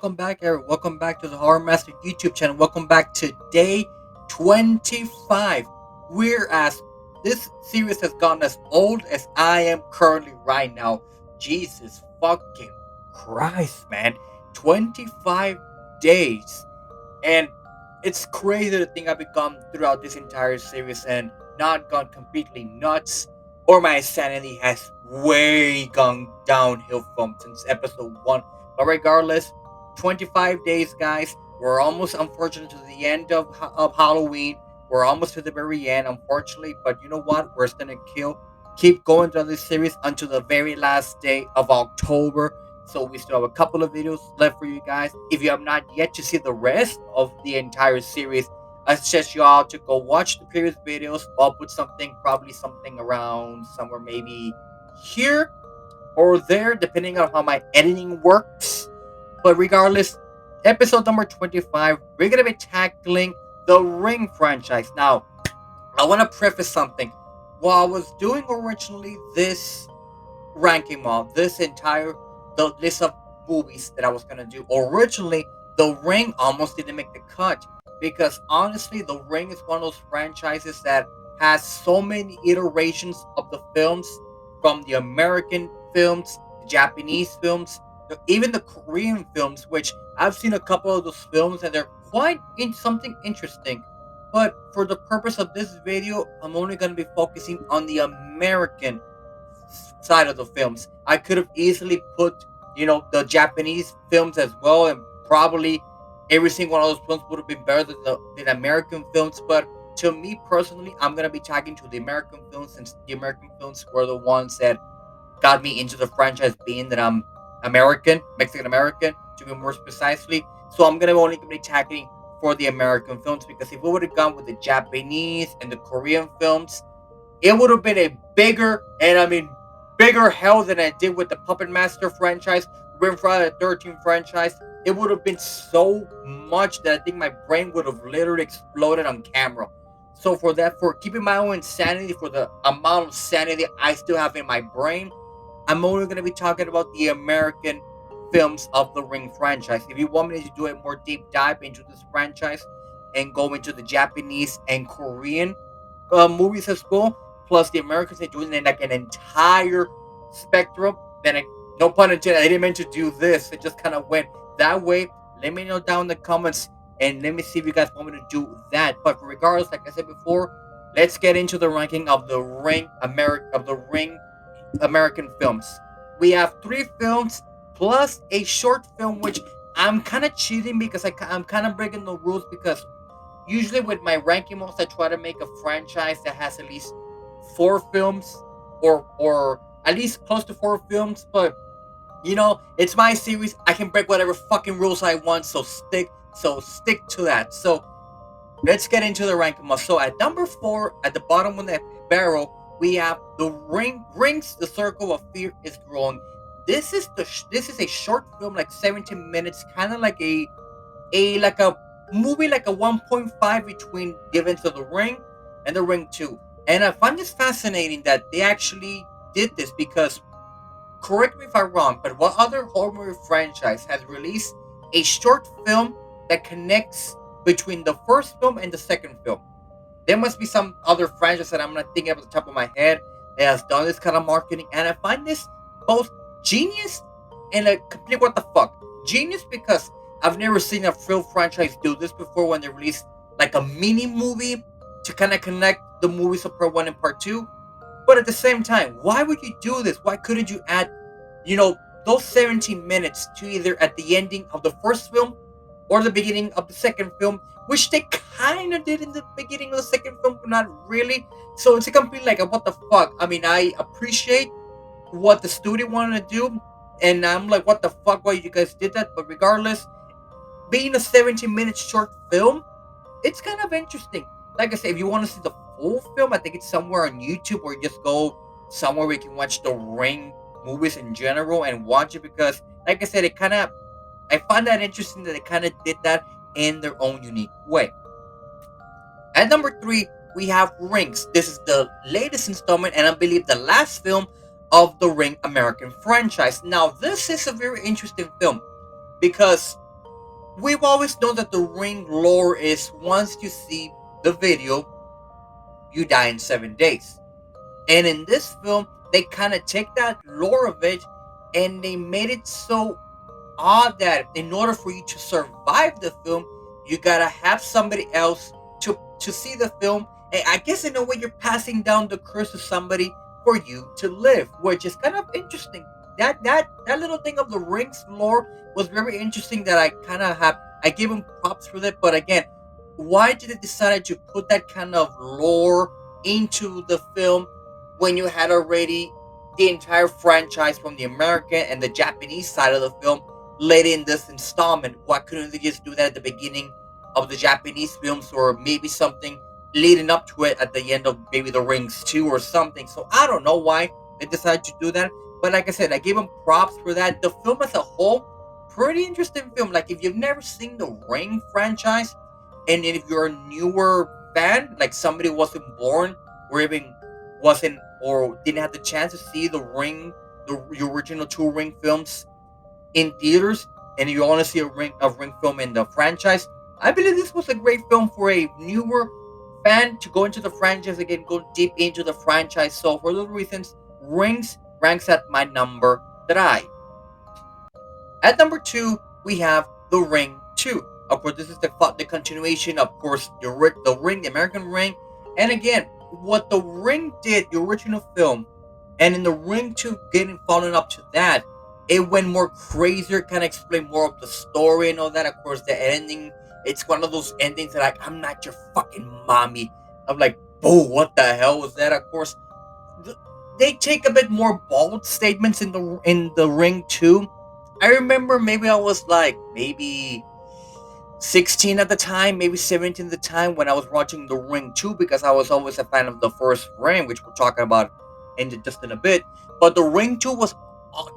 welcome back, Eric. Welcome back to the Horror Master YouTube channel. Welcome back to day 25. Whereas this series has gotten as old as I am currently right now. Jesus fucking Christ, man. 25 days. And it's crazy to think I've become throughout this entire series and not gone completely nuts, or my sanity has way gone downhill from since episode 1. But regardless, 25 days, guys. We're almost, unfortunately, to the end of Halloween. We're almost to the very end, unfortunately. But you know what? We're still gonna keep going through this series until the very last day of October. So we still have a couple of videos left for you guys. If you have not yet to see the rest of the entire series, I suggest you all to go watch the previous videos. I'll put something, probably something around somewhere maybe here or there, depending on how my editing works. But regardless, episode number 25, we're going to be tackling the Ring franchise. Now, I want to preface something. While I was doing originally this ranking model, the list of movies that I was gonna do. Originally, The Ring almost didn't make the cut because honestly, The Ring is one of those franchises that has so many iterations of the films, from the American films, the Japanese films, even the Korean films, which I've seen a couple of those films and they're quite in something interesting. But for the purpose of this video, I'm only going to be focusing on the American side of the films. I could have easily put, the Japanese films as well, and probably every single one of those films would have been better than the American films. But to me personally, I'm gonna be tagging to the American films since the American films were the ones that got me into the franchise, being that I'm American, Mexican American, to be more precisely. So I'm gonna be tagging for the American films because if we would have gone with the Japanese and the Korean films, it would have been a bigger hell than I did with the Puppet Master franchise, Ring Friday the 13th franchise. It would have been so much that I think my brain would have literally exploded on camera. So for keeping my own sanity, for the amount of sanity I still have in my brain, I'm only going to be talking about the American films of the Ring franchise. If you want me to do a more deep dive into this franchise and go into the Japanese and Korean movies as well, plus the Americans are doing like an entire spectrum. Then, no pun intended, I didn't mean to do this. It just kind of went that way. Let me know down in the comments and let me see if you guys want me to do that. But regardless, like I said before, let's get into the ranking of the Ring American films. We have 3 films plus a short film, which I'm kind of cheating because I'm kind of breaking the rules because usually with my ranking modes, I try to make a franchise that has at least 4 films or at least close to 4 films. But it's my series. I can break whatever fucking rules I want. So stick to that. So let's get into the ranking mode. So at number 4, at the bottom of the barrel, we have the rings. The circle of fear is growing. This is a short film, like 17 minutes, kind of like a movie, like a 1.5 between the events of the Ring and the Ring 2. And I find this fascinating that they actually did this because, correct me if I'm wrong, but what other horror movie franchise has released a short film that connects between the first film and the second film? There must be some other franchise that I'm not thinking of at the top of my head that has done this kind of marketing, and I find this both genius and a complete what the fuck. Genius because I've never seen a film franchise do this before when they release like a mini movie to kind of connect the movies of part 1 and part 2. But at the same time, why would you do this? Why couldn't you add, those 17 minutes to either at the ending of the first film or the beginning of the second film, which they kind of did in the beginning of the second film, but not really. So it's a complete like a what the fuck. I mean, I appreciate what the studio wanted to do, and I'm like, what the fuck, why you guys did that? But regardless, being a 17-minute short film, it's kind of interesting. Like I said, if you want to see the full film, I think it's somewhere on YouTube, or just go somewhere where you can watch the Ring movies in general and watch it because, like I said, I find that interesting that they kind of did that in their own unique way. At number 3, we have Rings. This is the latest installment and I believe the last film of the Ring American franchise. Now, this is a very interesting film because we've always known that the Ring lore is once you see the video, you die in 7 days. And in this film, they kind of take that lore of it and they made it so odd that in order for you to survive the film, you gotta have somebody else to see the film. And I guess in a way, you're passing down the curse to somebody for you to live, which is kind of interesting. That little thing of the Rings lore was very interesting. That I give them props for that. But again, why did they decide to put that kind of lore into the film when you had already the entire franchise from the American and the Japanese side of the film late in this installment? Why couldn't they just do that at the beginning of the Japanese films, or maybe something leading up to it at the end of maybe The Rings 2 or something? So I don't know why they decided to do that. But like I said, I gave them props for that. The film as a whole, pretty interesting film. Like if you've never seen the Ring franchise, and if you're a newer fan, like somebody wasn't born or even wasn't or didn't have the chance to see the Ring, the original two Ring films in theaters, and you want to see a Ring film in the franchise, I believe this was a great film for a newer fan to go into the franchise again, go deep into the franchise. So for those reasons, Rings ranks at my number 3. At number 2, we have The Ring 2. Of course, this is the continuation, of course, the Ring, the American Ring. And again, what The Ring did, the original film, and in The Ring 2, getting following up to that, it went more crazier, kind of explained more of the story and all that. Of course, the ending, it's one of those endings that, like, I'm not your fucking mommy. I'm like, oh, what the hell was that? Of course, th- they take a bit more bold statements in the Ring 2. I remember maybe I was like maybe 16 at the time, maybe 17 at the time when I was watching The Ring 2, because I was always a fan of the first Ring, which we're talking about just in a bit. But The Ring 2 was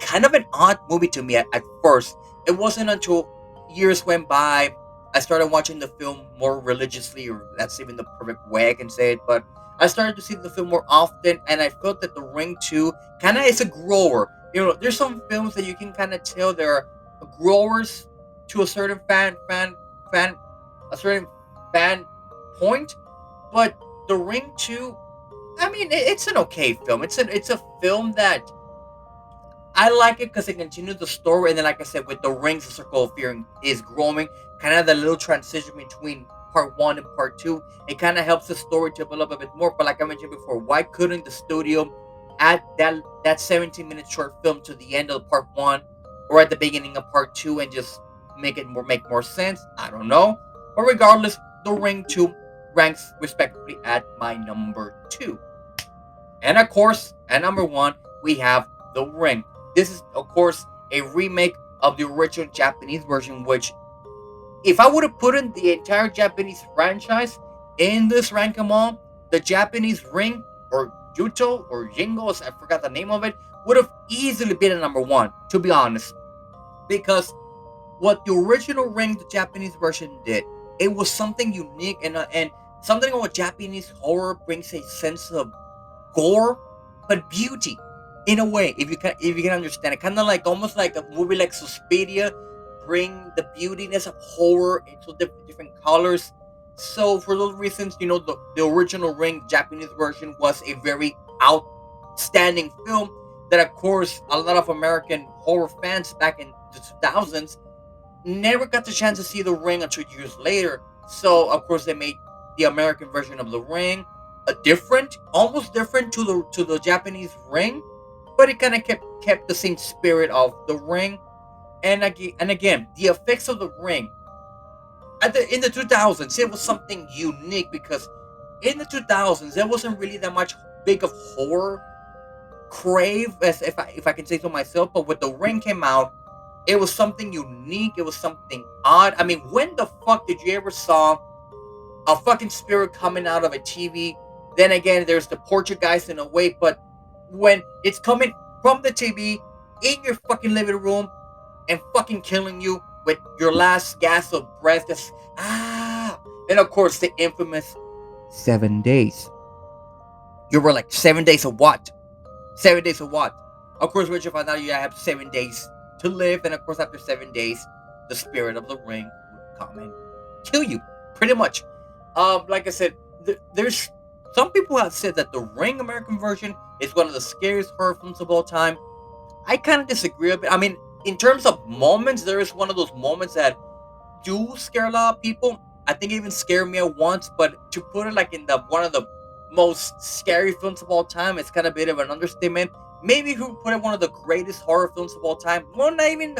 kind of an odd movie to me at first. It wasn't until years went by I started watching the film more religiously, or that's even the perfect way I can say it. But I started to see the film more often, and I felt that The Ring 2 kind of is a grower. There's some films that you can kind of tell they're growers to a certain fan a certain fan point, but The Ring 2, I mean, it's an okay film. It's a film that I like it because it continues the story, and then, like I said, with the Rings, the Circle of Fear is growing. Kind of the little transition between part one and part two. It kind of helps the story develop a bit more. But like I mentioned before, why couldn't the studio add that 17-minute short film to the end of part one, or at the beginning of part two, and just make more sense? I don't know. But regardless, The Ring 2 ranks respectively at my number 2. And of course, at number 1, we have The Ring. This is, of course, a remake of the original Japanese version, which, if I would have put in the entire Japanese franchise in this rank them all, the Japanese Ring, or Juto, or Jingos, I forgot the name of it, would have easily been at number 1, to be honest. Because what the original Ring, the Japanese version, did, it was something unique, and something about Japanese horror brings a sense of gore, but beauty in a way. If you can understand it, kind of like almost like a movie like Suspiria, bring the beautiness of horror into different colors. So for those reasons, the original Ring Japanese version was a very outstanding film that, of course, a lot of American horror fans back in the 2000s never got the chance to see The Ring until years later. So of course they made the American version of The Ring a different, almost different to the Japanese Ring, but it kind of kept the same spirit of The Ring. And again, the effects of The Ring in the 2000s, it was something unique, because in the 2000s there wasn't really that much big of horror crave, as if I can say so myself. But when The Ring came out, it was something unique. It was something odd. I mean, when the fuck did you ever saw a fucking spirit coming out of a TV? Then again, there's the Portuguese in a way, but when it's coming from the TV in your fucking living room and fucking killing you with your last gasp of breath, just and of course the infamous 7 days. You were like, 7 days of what? 7 days of what? Of course, Richard found out you have 7 days to live, and of course, after 7 days, the spirit of The Ring come and kill you, pretty much. Like I said, there's some people have said that the Ring American version is one of the scariest horror films of all time. I kind of disagree a bit. I mean, in terms of moments, there is one of those moments that do scare a lot of people. I think it even scared me at once, but to put it like in the one of the most scary films of all time, it's kind of a bit of an understatement. Maybe who put it one of the greatest horror films of all time. Well, not even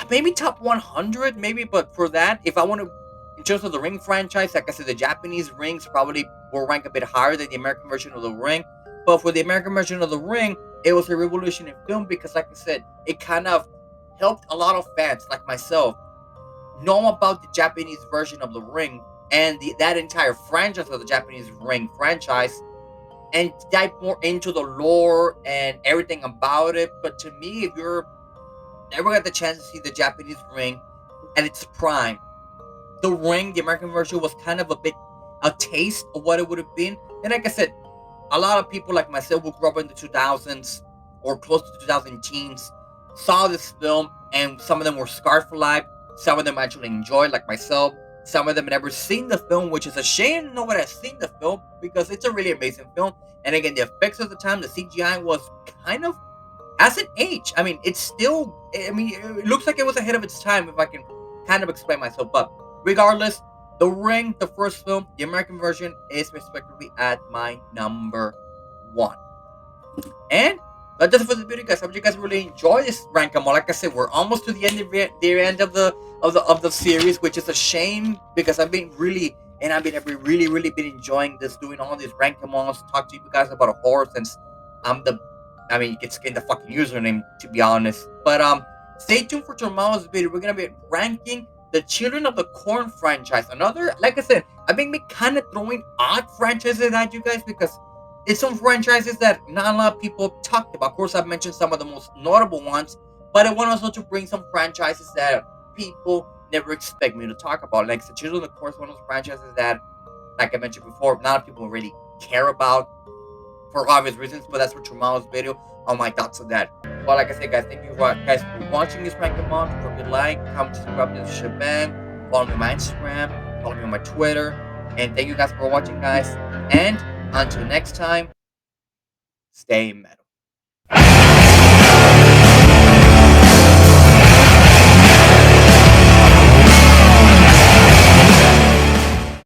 maybe top 100, maybe. But for that, if I want to, in terms of the Ring franchise, like I said, the Japanese Rings probably will rank a bit higher than the American version of the Ring. But for the American version of the Ring, it was a revolution in film because, like I said, it kind of helped a lot of fans like myself know about the Japanese version of the Ring and that entire franchise of the Japanese Ring franchise and dive more into the lore and everything about it. But to me, if you're never got the chance to see the Japanese Ring at its prime, the Ring, the American version, was kind of a bit a taste of what it would have been. And like I said, a lot of people like myself who grew up in the 2000s or close to 2000 teens saw this film, and some of them were scarred for life. Some of them actually enjoyed, like myself. Some of them never seen the film, which is a shame. Nobody has seen the film because it's a really amazing film. And again, the effects of the time, the CGI was kind of hasn't aged. I mean, it's still. I mean, it looks like it was ahead of its time, if I can kind of explain myself. But regardless, The Ring, the first film, the American version, is respectively at my number one. And that's it for the video, guys. I hope you guys really enjoy this rank 'em all. Like I said, we're almost to the end of the series, which is a shame because I've been really really been enjoying this, doing all these rank 'em alls, talk to you guys about a horror since I'm the I mean, you can skin the fucking username, to be honest. But stay tuned for tomorrow's video. We're gonna be ranking the Children of the Corn franchise. Another, like I said, I've been kind of throwing odd franchises at you guys because it's some franchises that not a lot of people talked about. Of course, I've mentioned some of the most notable ones, but I want also to bring some franchises that people never expect me to talk about. Like the Children of the Corn is one of those franchises that, like I mentioned before, not a lot of people really care about for obvious reasons, but that's for tomorrow's video on my thoughts on that. Well, like I said, guys, thank you guys for watching this rank 'em all. Don't forget to like, comment, subscribe to the shebang. Follow me on my Instagram, follow me on my Twitter, and thank you guys for watching, guys. And until next time, stay metal.